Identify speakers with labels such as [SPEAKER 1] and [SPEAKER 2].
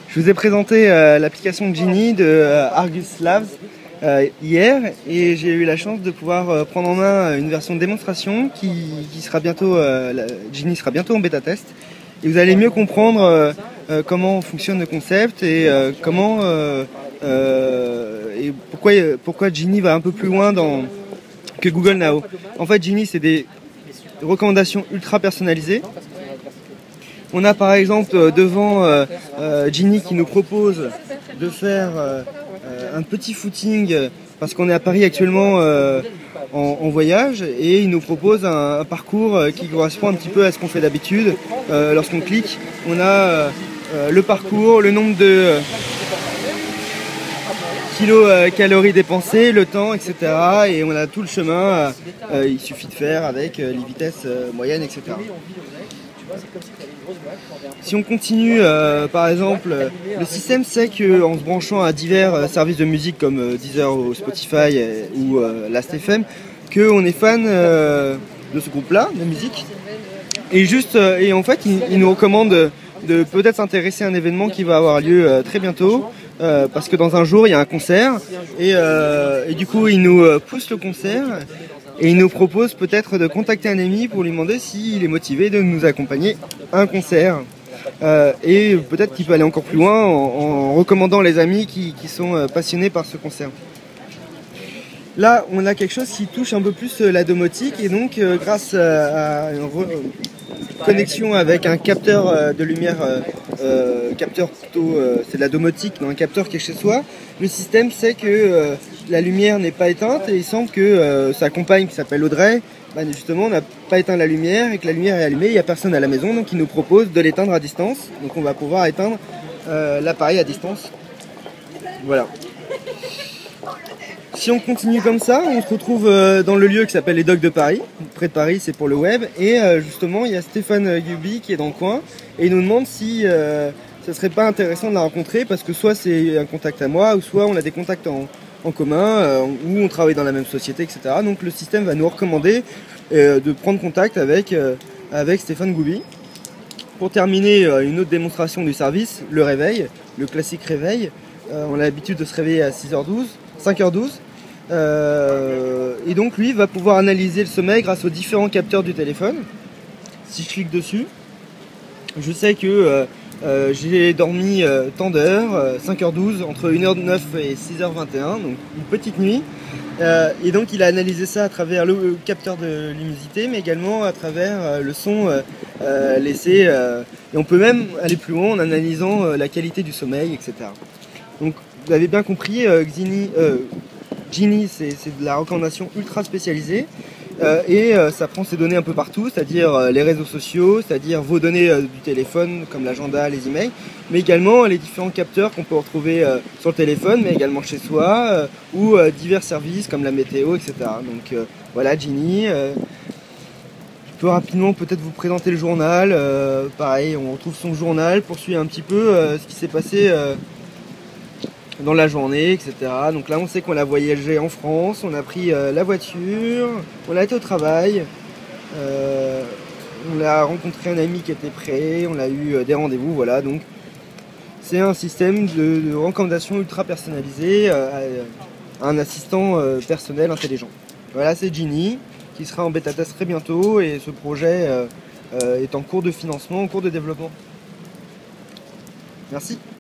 [SPEAKER 1] Je vous ai présenté l'application Genie de Argus Labs hier et j'ai eu la chance de pouvoir prendre en main une version de démonstration qui sera bientôt, Genie sera bientôt en bêta test et vous allez mieux comprendre comment fonctionne le concept et et pourquoi Genie va un peu plus loin que Google Now. En fait, Genie, c'est des recommandations ultra personnalisées. On a par exemple devant Genie qui nous propose de faire un petit footing parce qu'on est à Paris actuellement en voyage et il nous propose un parcours qui correspond un petit peu à ce qu'on fait d'habitude. Lorsqu'on clique, on a le parcours, le nombre de kilocalories dépensées, le temps, etc. Et on a tout le chemin, il suffit de faire avec les vitesses moyennes, etc. Si on continue, par exemple, le système sait qu'en se branchant à divers services de musique comme Deezer ou Spotify ou Last.fm, qu'on est fan de ce groupe-là de musique. Et en fait, il nous recommande de peut-être s'intéresser à un événement qui va avoir lieu très bientôt. Parce que dans un jour il y a un concert et du coup il nous pousse le concert et il nous propose peut-être de contacter un ami pour lui demander s'il est motivé de nous accompagner à un concert et peut-être qu'il peut aller encore plus loin en recommandant les amis qui sont passionnés par ce concert. Là on a quelque chose qui touche un peu plus la domotique et donc grâce à une connexion avec un capteur de lumière, capteur plutôt, c'est de la domotique, dans un capteur qui est chez soi, le système sait que la lumière n'est pas éteinte et il semble que sa compagne qui s'appelle Audrey, justement n'a pas éteint la lumière et que la lumière est allumée, il n'y a personne à la maison, donc il nous propose de l'éteindre à distance, donc on va pouvoir éteindre l'appareil à distance. Voilà. Si on continue comme ça, on se retrouve dans le lieu qui s'appelle les Docks de Paris. Près de Paris, c'est pour le web. Et justement, il y a Stéphane Gubi qui est dans le coin. Et il nous demande si ça serait pas intéressant de la rencontrer parce que soit c'est un contact à moi, ou soit on a des contacts en commun, ou on travaille dans la même société, etc. Donc le système va nous recommander de prendre contact avec Stéphane Gubi. Pour terminer, une autre démonstration du service, le réveil, le classique réveil. On a l'habitude de se réveiller à 6h12. 5h12 et donc lui va pouvoir analyser le sommeil grâce aux différents capteurs du téléphone. Si je clique dessus, je sais que j'ai dormi tant d'heures, 5h12 entre 1h09 et 6h21, donc une petite nuit, et donc il a analysé ça à travers le capteur de luminosité mais également à travers le son laissé, et on peut même aller plus loin en analysant la qualité du sommeil, etc. Donc vous avez bien compris, Genie c'est de la recommandation ultra spécialisée et ça prend ses données un peu partout, c'est-à-dire les réseaux sociaux, c'est-à-dire vos données du téléphone comme l'agenda, les emails, mais également les différents capteurs qu'on peut retrouver sur le téléphone, mais également chez soi ou divers services comme la météo, etc. Donc voilà Genie. Je peux rapidement peut-être vous présenter le journal. Pareil, on retrouve son journal pour suivre un petit peu ce qui s'est passé dans la journée, etc. Donc là on sait qu'on a voyagé en France, on a pris la voiture, on a été au travail, on a rencontré un ami qui était prêt, on a eu des rendez-vous, voilà. Donc c'est un système de recommandation ultra personnalisé à un assistant personnel intelligent. Voilà, c'est Genie qui sera en bêta test très bientôt et ce projet est en cours de financement, en cours de développement. Merci.